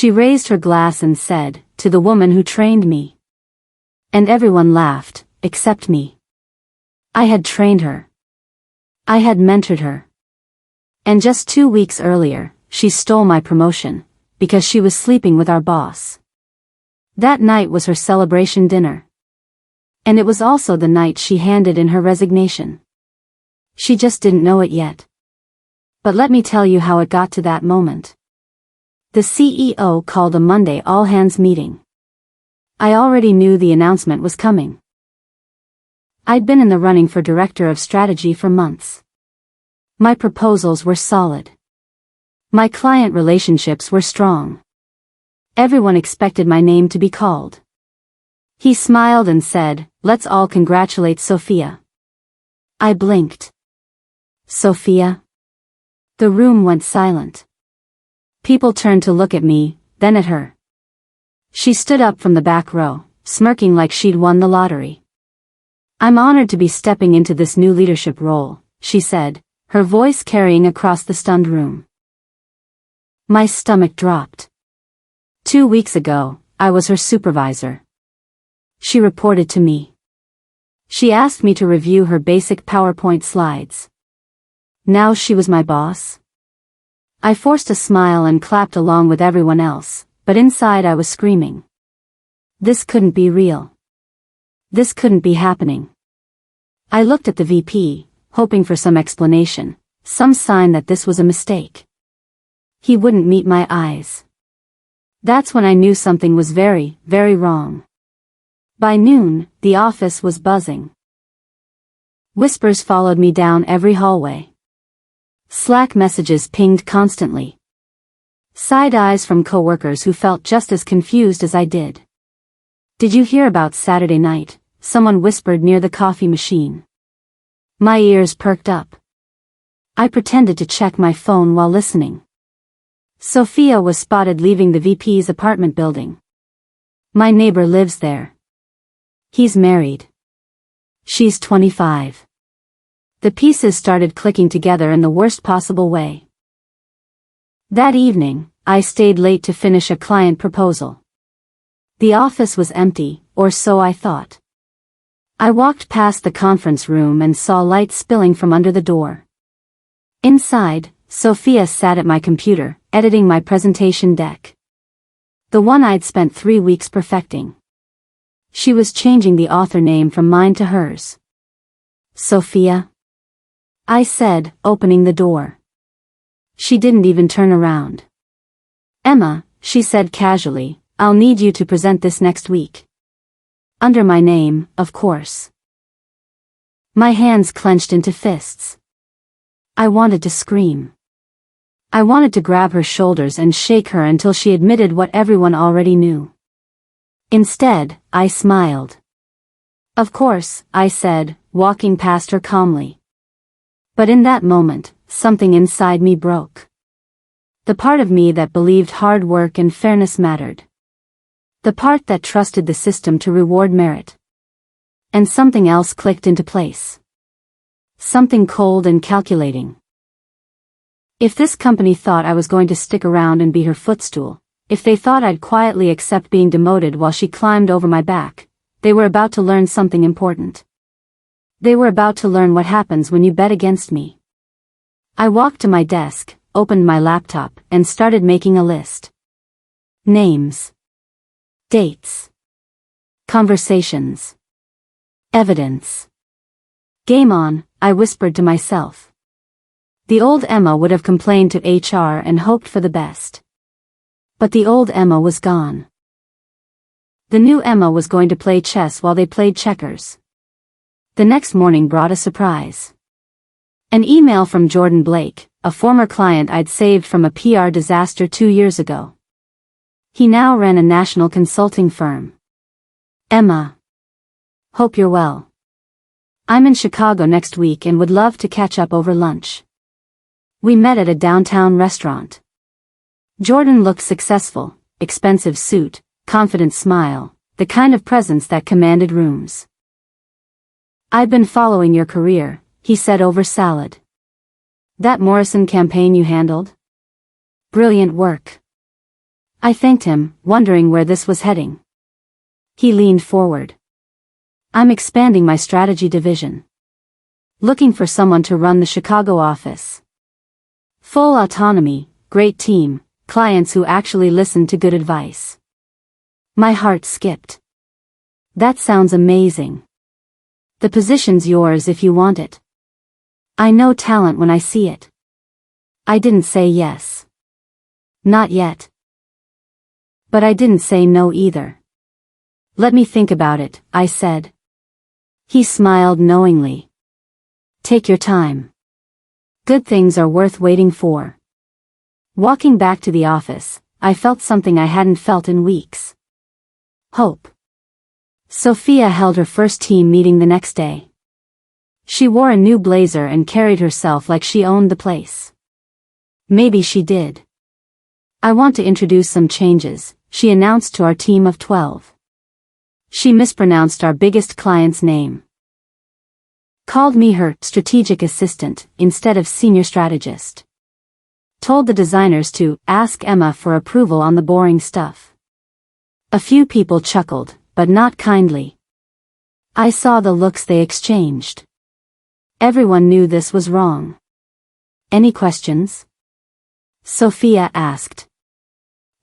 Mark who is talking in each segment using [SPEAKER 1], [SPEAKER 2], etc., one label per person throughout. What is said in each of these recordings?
[SPEAKER 1] She raised her glass and said, "To the woman who trained me." And everyone laughed, except me. I had trained her. I had mentored her. And just 2 weeks earlier, she stole my promotion, because she was sleeping with our boss. That night was her celebration dinner. And it was also the night she handed in her resignation. She just didn't know it yet. But let me tell you how it got to that moment. The CEO called a Monday all-hands meeting. I already knew the announcement was coming. I'd been in the running for director of strategy for months. My proposals were solid. My client relationships were strong. Everyone expected my name to be called. He smiled and said, "Let's all congratulate Sophia." I blinked. Sophia? The room went silent. People turned to look at me, then at her. She stood up from the back row, smirking like she'd won the lottery. "I'm honored to be stepping into this new leadership role," she said, her voice carrying across the stunned room. My stomach dropped. 2 weeks ago, I was her supervisor. She reported to me. She asked me to review her basic PowerPoint slides. Now she was my boss? I forced a smile and clapped along with everyone else, but inside I was screaming. This couldn't be real. This couldn't be happening. I looked at the VP, hoping for some explanation, some sign that this was a mistake. He wouldn't meet my eyes. That's when I knew something was very, very wrong. By noon, the office was buzzing. Whispers followed me down every hallway. Slack messages pinged constantly. Side eyes from coworkers who felt just as confused as I did. "Did you hear about Saturday night?" someone whispered near the coffee machine. My ears perked up. I pretended to check my phone while listening. Sophia was spotted leaving the VP's apartment building. My neighbor lives there. He's married. She's 25. The pieces started clicking together in the worst possible way. That evening, I stayed late to finish a client proposal. The office was empty, or so I thought. I walked past the conference room and saw light spilling from under the door. Inside, Sophia sat at my computer, editing my presentation deck. The one I'd spent 3 weeks perfecting. She was changing the author name from mine to hers. "Sophia?" I said, opening the door. She didn't even turn around. "Emma," she said casually, "I'll need you to present this next week." Under my name, of course. My hands clenched into fists. I wanted to scream. I wanted to grab her shoulders and shake her until she admitted what everyone already knew. Instead, I smiled. "Of course," I said, walking past her calmly. But in that moment, something inside me broke. The part of me that believed hard work and fairness mattered. The part that trusted the system to reward merit. And something else clicked into place. Something cold and calculating. If this company thought I was going to stick around and be her footstool, if they thought I'd quietly accept being demoted while she climbed over my back, they were about to learn something important. They were about to learn what happens when you bet against me. I walked to my desk, opened my laptop, and started making a list. Names. Dates. Conversations. Evidence. Game on, I whispered to myself. The old Emma would have complained to HR and hoped for the best. But the old Emma was gone. The new Emma was going to play chess while they played checkers. The next morning brought a surprise. An email from Jordan Blake, a former client I'd saved from a PR disaster 2 years ago. He now ran a national consulting firm. "Emma. Hope you're well. I'm in Chicago next week and would love to catch up over lunch. We met at a downtown restaurant." Jordan looked successful, expensive suit, confident smile, the kind of presence that commanded rooms. "I've been following your career," he said over salad. "That Morrison campaign you handled? Brilliant work. I thanked him, wondering where this was heading. He leaned forward. I'm expanding my strategy division. Looking for someone to run the Chicago office. Full autonomy, great team, clients who actually listen to good advice. My heart skipped. That sounds amazing. The position's yours if you want it. I know talent when I see it. I didn't say yes. Not yet. But I didn't say no either. Let me think about it, I said. He smiled knowingly. Take your time. Good things are worth waiting for. Walking back to the office, I felt something I hadn't felt in weeks. Hope. Sophia held her first team meeting the next day. She wore a new blazer and carried herself like she owned the place. Maybe she did. I want to introduce some changes, she announced to our team of 12. She mispronounced our biggest client's name. Called me her strategic assistant instead of senior strategist. Told the designers to ask Emma for approval on the boring stuff. A few people chuckled, but not kindly. I saw the looks they exchanged. Everyone knew this was wrong. Any questions? Sophia asked.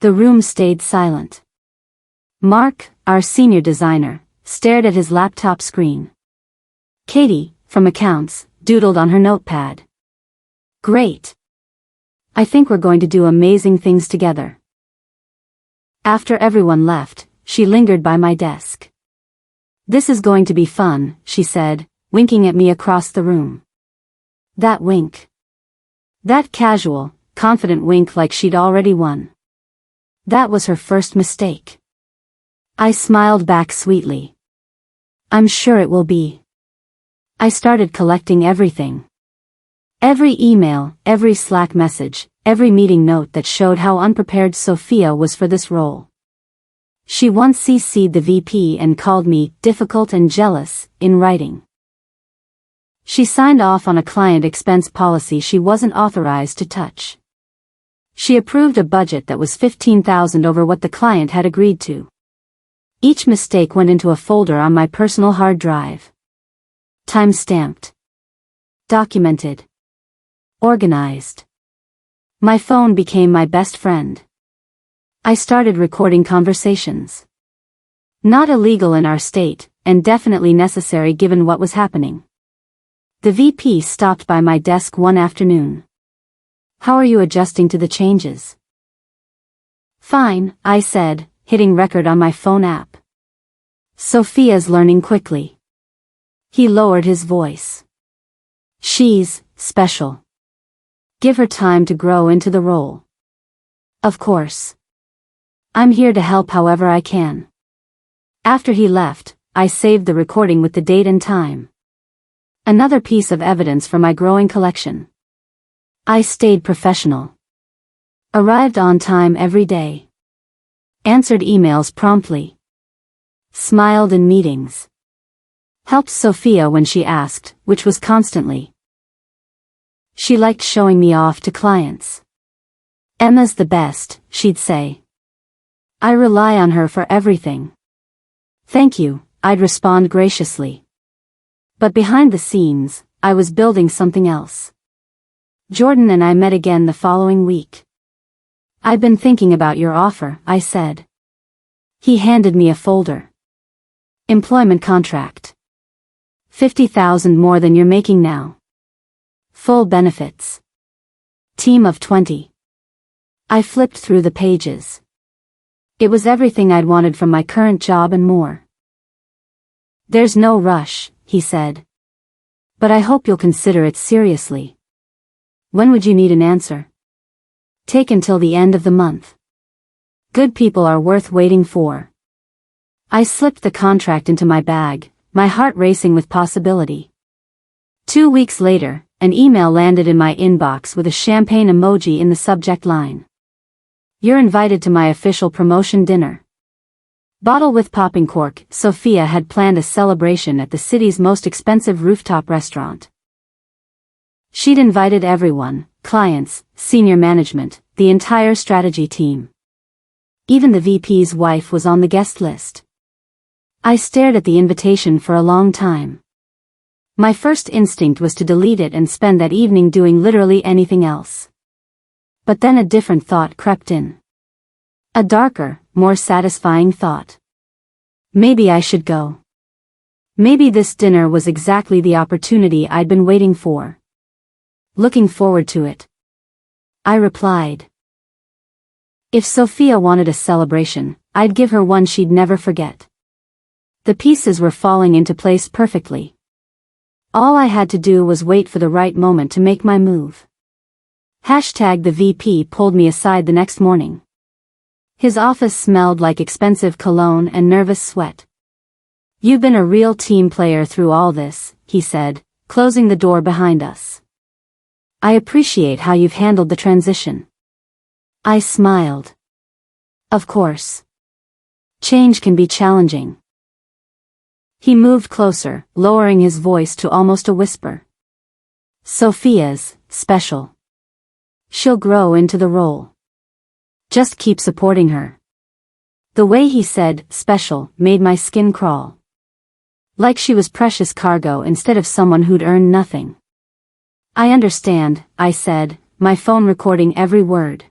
[SPEAKER 1] The room stayed silent. Mark, our senior designer, stared at his laptop screen. Katie, from accounts, doodled on her notepad. Great. I think we're going to do amazing things together. After everyone left, she lingered by my desk. This is going to be fun, she said, winking at me across the room. That wink. That casual, confident wink like she'd already won. That was her first mistake. I smiled back sweetly. I'm sure it will be. I started collecting everything. Every email, every Slack message, every meeting note that showed how unprepared Sophia was for this role. She once CC'd the VP and called me difficult and jealous in writing. She signed off on a client expense policy she wasn't authorized to touch. She approved a budget that was $15,000 over what the client had agreed to. Each mistake went into a folder on my personal hard drive. Time-stamped. Documented. Organized. My phone became my best friend. I started recording conversations. Not illegal in our state, and definitely necessary given what was happening. The VP stopped by my desk one afternoon. How are you adjusting to the changes? Fine, I said, hitting record on my phone app. Sophia's learning quickly. He lowered his voice. She's special. Give her time to grow into the role. Of course. I'm here to help however I can. After he left, I saved the recording with the date and time. Another piece of evidence for my growing collection. I stayed professional. Arrived on time every day. Answered emails promptly. Smiled in meetings. Helped Sophia when she asked, which was constantly. She liked showing me off to clients. Emma's the best, she'd say. I rely on her for everything. Thank you, I'd respond graciously. But behind the scenes, I was building something else. Jordan and I met again the following week. I've been thinking about your offer, I said. He handed me a folder. Employment contract. $50,000 more than you're making now. Full benefits. Team of 20. I flipped through the pages. It was everything I'd wanted from my current job and more. There's no rush, he said. But I hope you'll consider it seriously. When would you need an answer? Take until the end of the month. Good people are worth waiting for. I slipped the contract into my bag, my heart racing with possibility. 2 weeks later, an email landed in my inbox with a champagne emoji in the subject line. You're invited to my official promotion dinner. Bottle with popping cork, Sophia had planned a celebration at the city's most expensive rooftop restaurant. She'd invited everyone, clients, senior management, the entire strategy team. Even the VP's wife was on the guest list. I stared at the invitation for a long time. My first instinct was to delete it and spend that evening doing literally anything else. But then a different thought crept in. A darker, more satisfying thought. Maybe I should go. Maybe this dinner was exactly the opportunity I'd been waiting for. Looking forward to it. I replied. If Sophia wanted a celebration, I'd give her one she'd never forget. The pieces were falling into place perfectly. All I had to do was wait for the right moment to make my move. The VP pulled me aside the next morning. His office smelled like expensive cologne and nervous sweat. You've been a real team player through all this, he said, closing the door behind us. I appreciate how you've handled the transition. I smiled. Of course. Change can be challenging. He moved closer, lowering his voice to almost a whisper. Sophia's special. She'll grow into the role. Just keep supporting her. The way he said special made my skin crawl. Like she was precious cargo instead of someone who'd earned nothing. I understand, I said, my phone recording every word.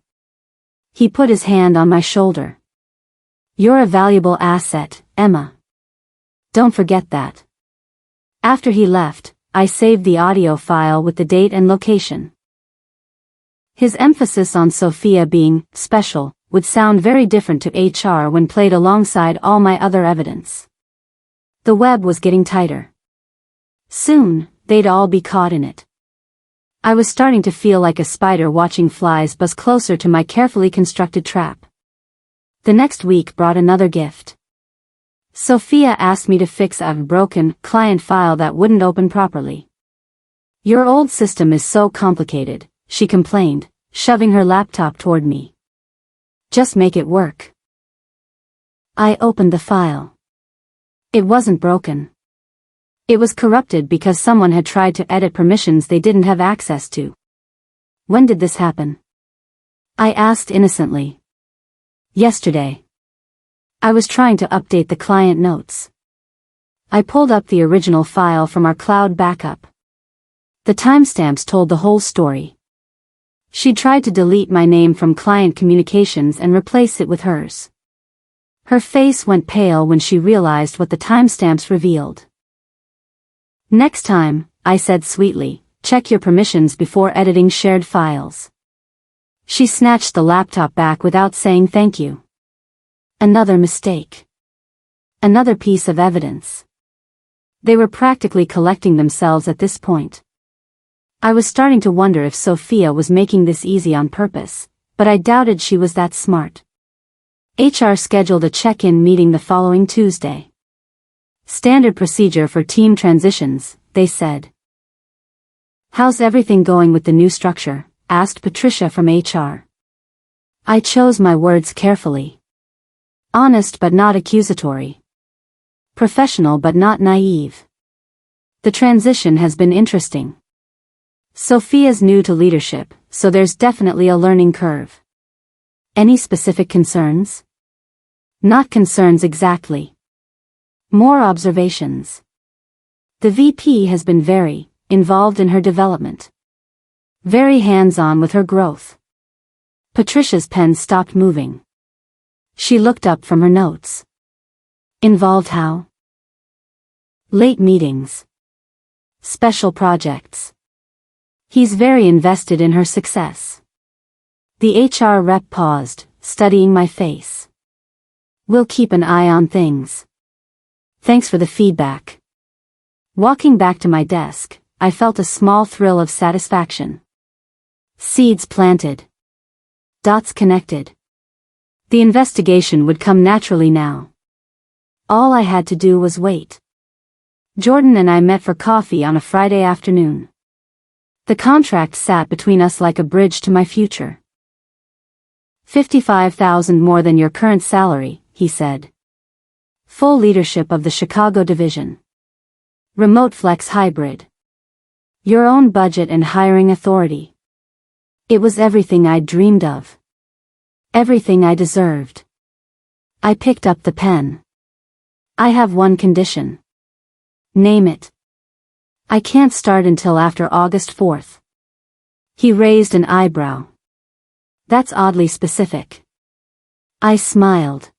[SPEAKER 1] He put his hand on my shoulder. You're a valuable asset, Emma. Don't forget that. After he left, I saved the audio file with the date and location. His emphasis on Sophia being special would sound very different to HR when played alongside all my other evidence. The web was getting tighter. Soon, they'd all be caught in it. I was starting to feel like a spider watching flies buzz closer to my carefully constructed trap. The next week brought another gift. Sophia asked me to fix a broken client file that wouldn't open properly. Your old system is so complicated, she complained, shoving her laptop toward me. Just make it work. I opened the file. It wasn't broken. It was corrupted because someone had tried to edit permissions they didn't have access to. When did this happen? I asked innocently. Yesterday. I was trying to update the client notes. I pulled up the original file from our cloud backup. The timestamps told the whole story. She tried to delete my name from client communications and replace it with hers. Her face went pale when she realized what the timestamps revealed. Next time, I said sweetly, check your permissions before editing shared files. She snatched the laptop back without saying thank you. Another mistake. Another piece of evidence. They were practically collecting themselves at this point. I was starting to wonder if Sophia was making this easy on purpose, but I doubted she was that smart. HR scheduled a check-in meeting the following Tuesday. Standard procedure for team transitions, they said. How's everything going with the new structure? Asked Patricia from HR. I chose my words carefully. Honest but not accusatory. Professional but not naive. The transition has been interesting. Sophia's new to leadership, so there's definitely a learning curve. Any specific concerns? Not concerns exactly. More observations. The VP has been very involved in her development. Very hands-on with her growth. Patricia's pen stopped moving. She looked up from her notes. Involved how? Late meetings. Special projects. He's very invested in her success. The HR rep paused, studying my face. We'll keep an eye on things. Thanks for the feedback. Walking back to my desk, I felt a small thrill of satisfaction. Seeds planted. Dots connected. The investigation would come naturally now. All I had to do was wait. Jordan and I met for coffee on a Friday afternoon. The contract sat between us like a bridge to my future. 55,000 more than your current salary, he said. Full leadership of the Chicago division. Remote flex hybrid. Your own budget and hiring authority. It was everything I'd dreamed of. Everything I deserved. I picked up the pen. I have one condition. Name it. I can't start until after August 4th. He raised an eyebrow. That's oddly specific. I smiled.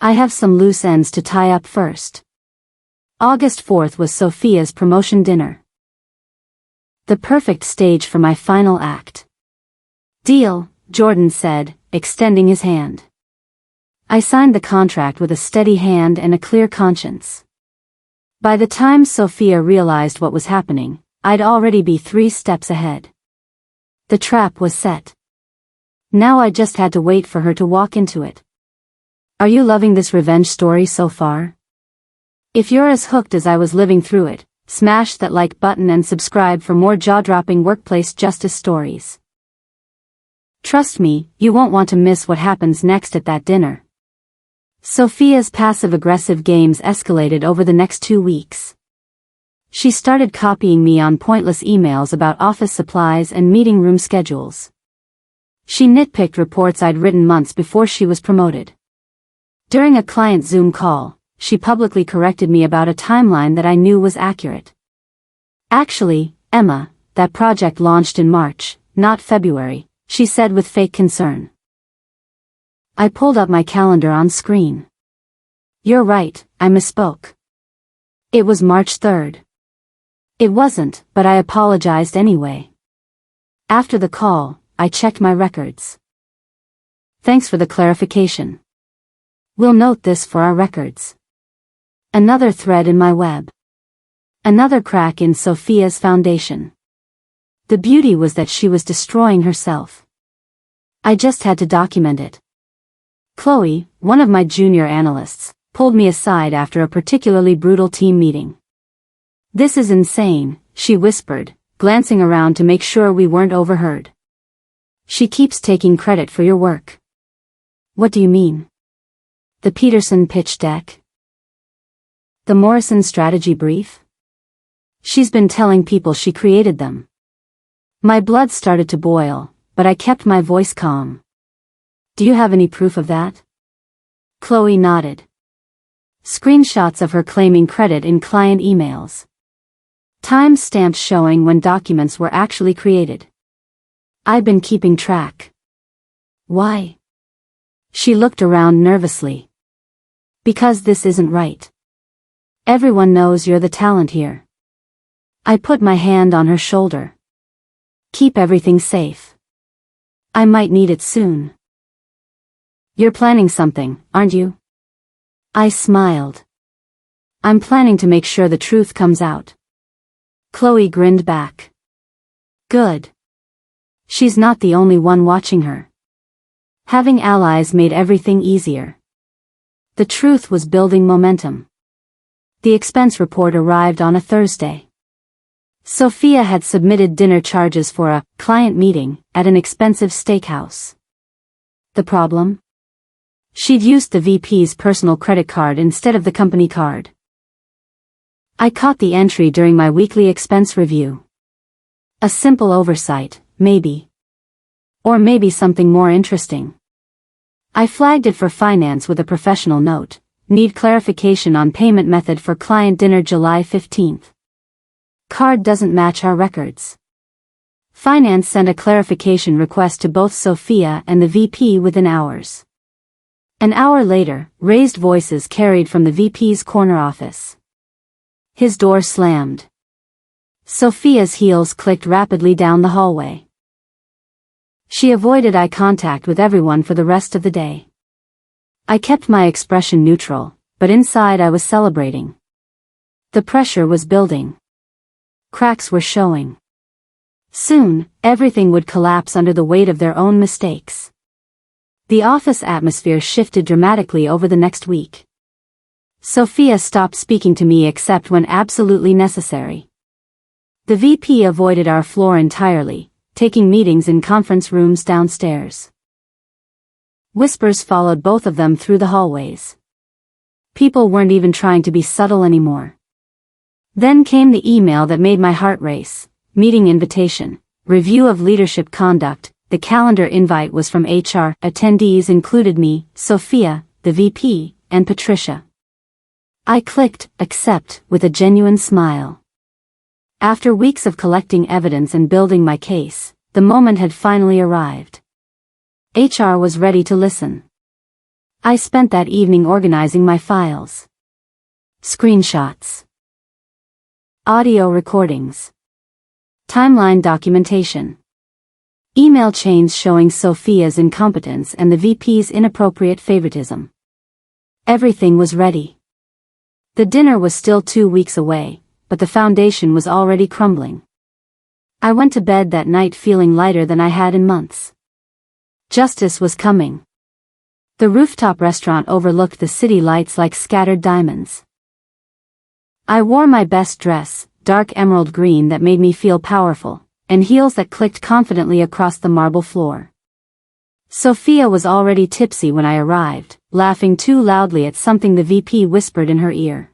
[SPEAKER 1] I have some loose ends to tie up first. August 4th was Sophia's promotion dinner. The perfect stage for my final act. Deal, Jordan said, extending his hand. I signed the contract with a steady hand and a clear conscience. By the time Sophia realized what was happening, I'd already be 3 steps ahead. The trap was set. Now I just had to wait for her to walk into it. Are you loving this revenge story so far? If you're as hooked as I was living through it, smash that like button and subscribe for more jaw-dropping workplace justice stories. Trust me, you won't want to miss what happens next at that dinner. Sophia's passive-aggressive games escalated over the next 2 weeks. She started copying me on pointless emails about office supplies and meeting room schedules. She nitpicked reports I'd written months before she was promoted. During a client Zoom call, she publicly corrected me about a timeline that I knew was accurate. Actually, Emma, that project launched in March, not February, she said with fake concern. I pulled up my calendar on screen. You're right, I misspoke. It was March 3rd. It wasn't, but I apologized anyway. After the call, I checked my records. Thanks for the clarification. We'll note this for our records. Another thread in my web. Another crack in Sophia's foundation. The beauty was that she was destroying herself. I just had to document it. Chloe, one of my junior analysts, pulled me aside after a particularly brutal team meeting. This is insane, she whispered, glancing around to make sure we weren't overheard. She keeps taking credit for your work. What do you mean? The Peterson pitch deck? The Morrison strategy brief? She's been telling people she created them. My blood started to boil, but I kept my voice calm. Do you have any proof of that? Chloe nodded. Screenshots of her claiming credit in client emails. Time-stamps showing when documents were actually created. I've been keeping track. Why? She looked around nervously. Because this isn't right. Everyone knows you're the talent here. I put my hand on her shoulder. Keep everything safe. I might need it soon. You're planning something, aren't you? I smiled. I'm planning to make sure the truth comes out. Chloe grinned back. Good. She's not the only one watching her. Having allies made everything easier. The truth was building momentum. The expense report arrived on a Thursday. Sophia had submitted dinner charges for a client meeting at an expensive steakhouse. The problem? She'd used the VP's personal credit card instead of the company card. I caught the entry during my weekly expense review. A simple oversight, maybe. Or maybe something more interesting. I flagged it for finance with a professional note. Need clarification on payment method for client dinner July 15th. Card doesn't match our records. Finance sent a clarification request to both Sophia and the VP within hours. An hour later, raised voices carried from the VP's corner office. His door slammed. Sophia's heels clicked rapidly down the hallway. She avoided eye contact with everyone for the rest of the day. I kept my expression neutral, but inside I was celebrating. The pressure was building. Cracks were showing. Soon, everything would collapse under the weight of their own mistakes. The office atmosphere shifted dramatically over the next week. Sophia stopped speaking to me except when absolutely necessary. The VP avoided our floor entirely, taking meetings in conference rooms downstairs. Whispers followed both of them through the hallways. People weren't even trying to be subtle anymore. Then came the email that made my heart race. Meeting invitation, review of leadership conduct. The calendar invite was from HR. Attendees included me, Sophia, the VP, and Patricia. I clicked accept with a genuine smile. After weeks of collecting evidence and building my case, the moment had finally arrived. HR was ready to listen. I spent that evening organizing my files. Screenshots. Audio recordings. Timeline documentation. Email chains showing Sophia's incompetence and the VP's inappropriate favoritism. Everything was ready. The dinner was still 2 weeks away, but the foundation was already crumbling. I went to bed that night feeling lighter than I had in months. Justice was coming. The rooftop restaurant overlooked the city lights like scattered diamonds. I wore my best dress, dark emerald green that made me feel powerful, and heels that clicked confidently across the marble floor. Sophia was already tipsy when I arrived, laughing too loudly at something the VP whispered in her ear.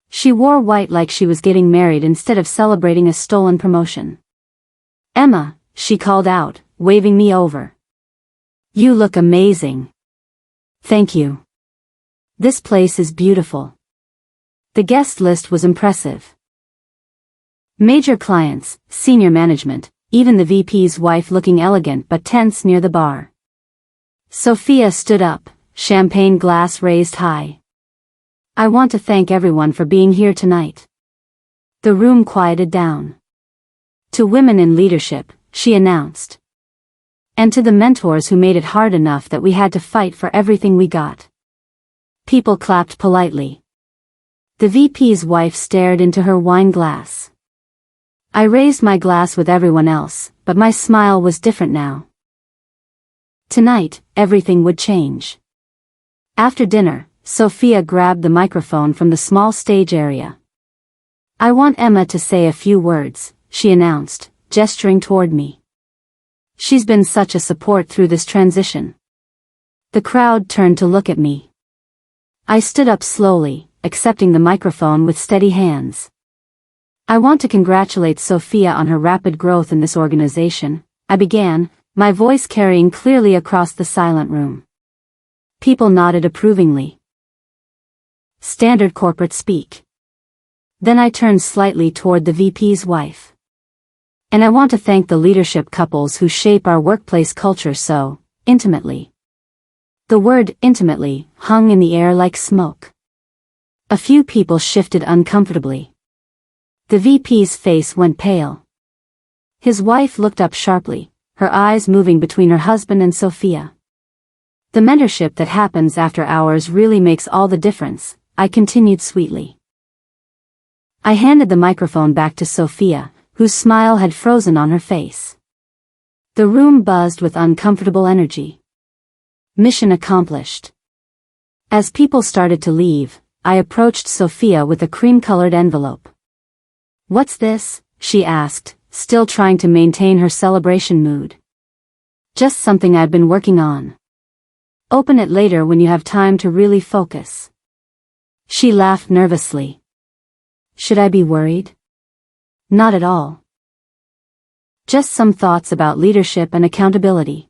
[SPEAKER 1] She wore white like she was getting married instead of celebrating a stolen promotion. "Emma," she called out, waving me over. "You look amazing." "Thank you. This place is beautiful." The guest list was impressive. Major clients, senior management, even the VP's wife looking elegant but tense near the bar. Sophia stood up, champagne glass raised high. "I want to thank everyone for being here tonight." The room quieted down. "To women in leadership," she announced. "And to the mentors who made it hard enough that we had to fight for everything we got." People clapped politely. The VP's wife stared into her wine glass. I raised my glass with everyone else, but my smile was different now. Tonight, everything would change. After dinner, Sophia grabbed the microphone from the small stage area. "I want Emma to say a few words," she announced, gesturing toward me. "She's been such a support through this transition." The crowd turned to look at me. I stood up slowly, accepting the microphone with steady hands. "I want to congratulate Sophia on her rapid growth in this organization," I began, my voice carrying clearly across the silent room. People nodded approvingly. Standard corporate speak. Then I turned slightly toward the VP's wife. "And I want to thank the leadership couples who shape our workplace culture so intimately." The word intimately hung in the air like smoke. A few people shifted uncomfortably. The VP's face went pale. His wife looked up sharply, her eyes moving between her husband and Sophia. "The mentorship that happens after hours really makes all the difference," I continued sweetly. I handed the microphone back to Sophia, whose smile had frozen on her face. The room buzzed with uncomfortable energy. Mission accomplished. As people started to leave, I approached Sophia with a cream-colored envelope. "What's this?" she asked, still trying to maintain her celebration mood. "Just something I've been working on. Open it later when you have time to really focus." She laughed nervously. Should I be worried? Not at all. Just some thoughts about leadership and accountability.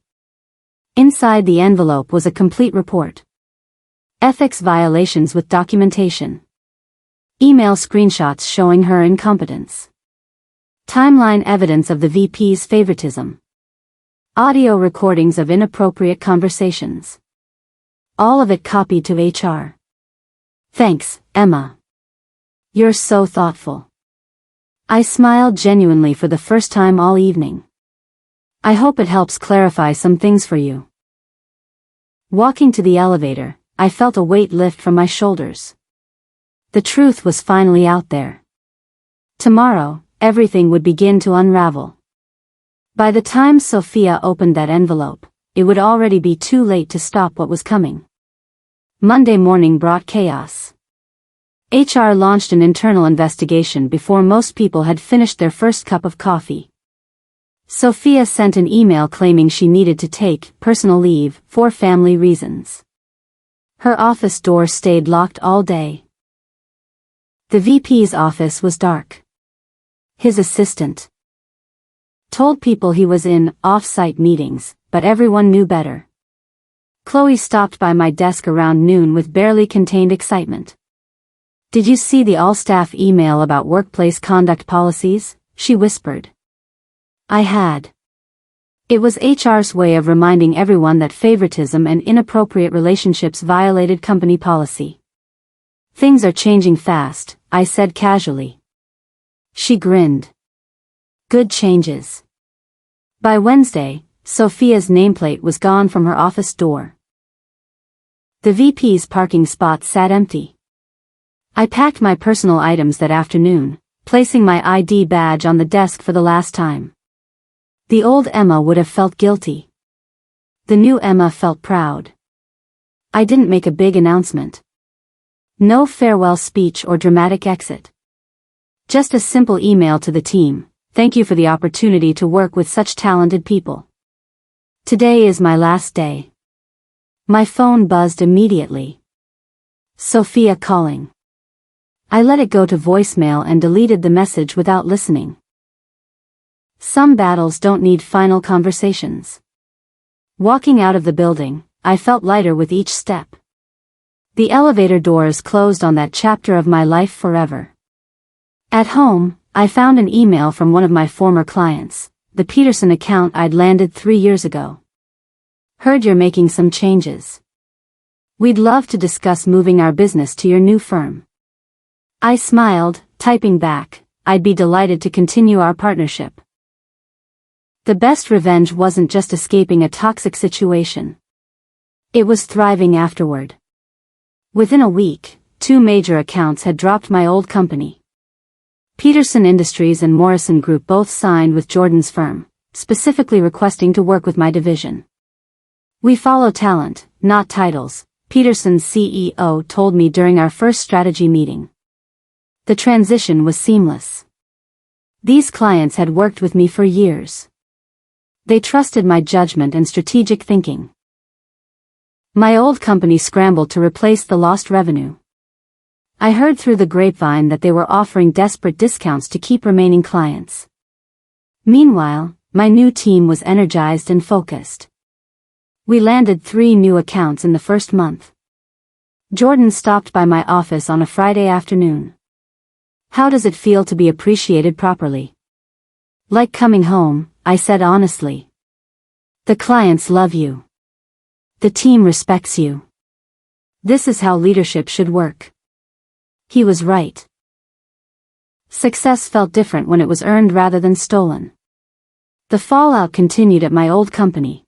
[SPEAKER 1] Inside the envelope was a complete report. Ethics violations with documentation. Email screenshots showing her incompetence. Timeline evidence of the VP's favoritism. Audio recordings of inappropriate conversations. All of it copied to HR. "Thanks, Emma. You're so thoughtful." I smiled genuinely for the first time all evening. "I hope it helps clarify some things for you." Walking to the elevator, I felt a weight lift from my shoulders. The truth was finally out there. Tomorrow, everything would begin to unravel. By the time Sophia opened that envelope, it would already be too late to stop what was coming. Monday morning brought chaos. HR launched an internal investigation before most people had finished their first cup of coffee. Sophia sent an email claiming she needed to take personal leave for family reasons. Her office door stayed locked all day. The VP's office was dark. His assistant told people he was in off-site meetings, but everyone knew better. Chloe stopped by my desk around noon with barely contained excitement. "Did you see the all-staff email about workplace conduct policies?" she whispered. I had. It was HR's way of reminding everyone that favoritism and inappropriate relationships violated company policy. "Things are changing fast," I said casually. She grinned. "Good changes." By Wednesday, Sophia's nameplate was gone from her office door. The VP's parking spot sat empty. I packed my personal items that afternoon, placing my ID badge on the desk for the last time. The old Emma would have felt guilty. The new Emma felt proud. I didn't make a big announcement. No farewell speech or dramatic exit. Just a simple email to the team: "Thank you for the opportunity to work with such talented people. Today is my last day." My phone buzzed immediately. Sophia calling. I let it go to voicemail and deleted the message without listening. Some battles don't need final conversations. Walking out of the building, I felt lighter with each step. The elevator doors closed on that chapter of my life forever. At home, I found an email from one of my former clients, the Peterson account I'd landed 3 years ago. "Heard you're making some changes. We'd love to discuss moving our business to your new firm." I smiled, typing back, "I'd be delighted to continue our partnership." The best revenge wasn't just escaping a toxic situation. It was thriving afterward. Within a week, 2 major accounts had dropped my old company. Peterson Industries and Morrison Group both signed with Jordan's firm, specifically requesting to work with my division. "We follow talent, not titles," Peterson's CEO told me during our first strategy meeting. The transition was seamless. These clients had worked with me for years. They trusted my judgment and strategic thinking. My old company scrambled to replace the lost revenue. I heard through the grapevine that they were offering desperate discounts to keep remaining clients. Meanwhile, my new team was energized and focused. We landed 3 new accounts in the first month. Jordan stopped by my office on a Friday afternoon. "How does it feel to be appreciated properly?" "Like coming home," I said honestly. "The clients love you. The team respects you. This is how leadership should work." He was right. Success felt different when it was earned rather than stolen. The fallout continued at my old company.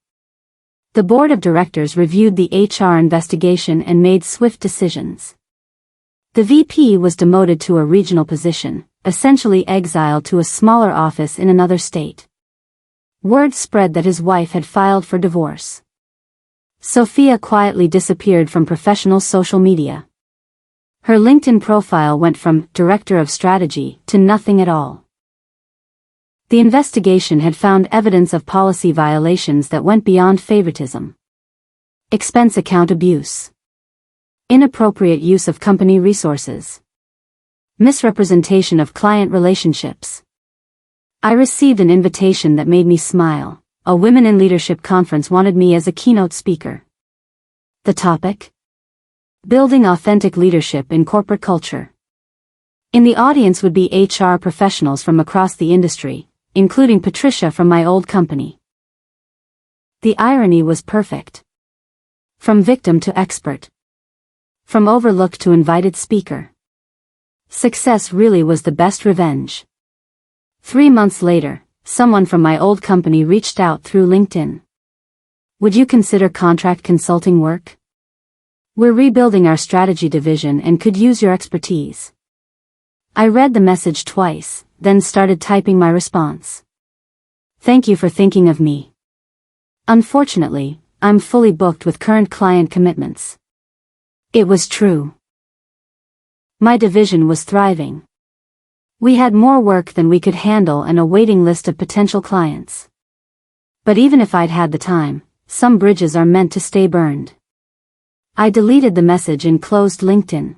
[SPEAKER 1] The board of directors reviewed the HR investigation and made swift decisions. The VP was demoted to a regional position, essentially exiled to a smaller office in another state. Word spread that his wife had filed for divorce. Sophia quietly disappeared from professional social media. Her LinkedIn profile went from Director of Strategy to nothing at all. The investigation had found evidence of policy violations that went beyond favoritism. Expense account abuse. Inappropriate use of company resources. Misrepresentation of client relationships. I received an invitation that made me smile. A Women in Leadership conference wanted me as a keynote speaker. The topic? Building authentic leadership in corporate culture. In the audience would be HR professionals from across the industry, including Patricia from my old company. The irony was perfect. From victim to expert. From overlooked to invited speaker. Success really was the best revenge. 3 months later, someone from my old company reached out through LinkedIn. "Would you consider contract consulting work? We're rebuilding our strategy division and could use your expertise." I read the message twice, then started typing my response. "Thank you for thinking of me. Unfortunately, I'm fully booked with current client commitments." It was true. My division was thriving. We had more work than we could handle and a waiting list of potential clients. But even if I'd had the time, some bridges are meant to stay burned. I deleted the message and closed LinkedIn.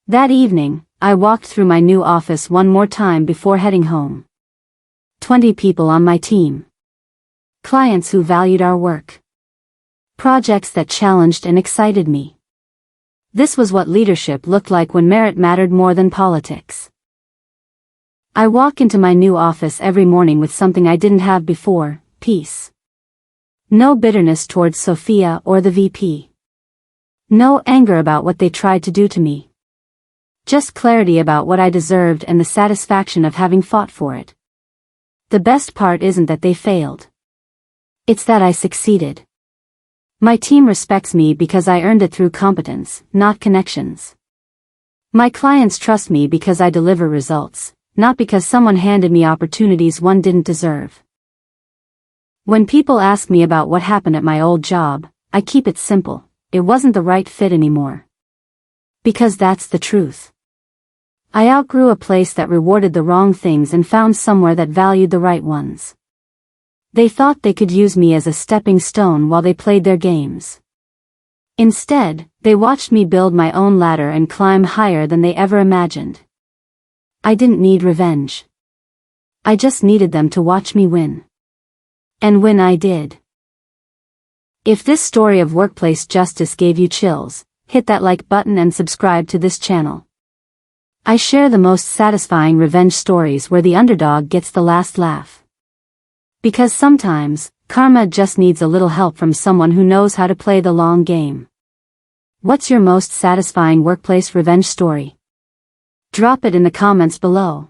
[SPEAKER 1] That evening, I walked through my new office one more time before heading home. 20 people on my team. Clients who valued our work. Projects that challenged and excited me. This was what leadership looked like when merit mattered more than politics. I walk into my new office every morning with something I didn't have before: peace. No bitterness towards Sophia or the VP. No anger about what they tried to do to me. Just clarity about what I deserved and the satisfaction of having fought for it. The best part isn't that they failed. It's that I succeeded. My team respects me because I earned it through competence, not connections. My clients trust me because I deliver results, not because someone handed me opportunities one didn't deserve. When people ask me about what happened at my old job, I keep it simple: it wasn't the right fit anymore. Because that's the truth. I outgrew a place that rewarded the wrong things and found somewhere that valued the right ones. They thought they could use me as a stepping stone while they played their games. Instead, they watched me build my own ladder and climb higher than they ever imagined. I didn't need revenge. I just needed them to watch me win. And when I did. If this story of workplace justice gave you chills, hit that like button and subscribe to this channel. I share the most satisfying revenge stories where the underdog gets the last laugh. Because sometimes, karma just needs a little help from someone who knows how to play the long game. What's your most satisfying workplace revenge story? Drop it in the comments below.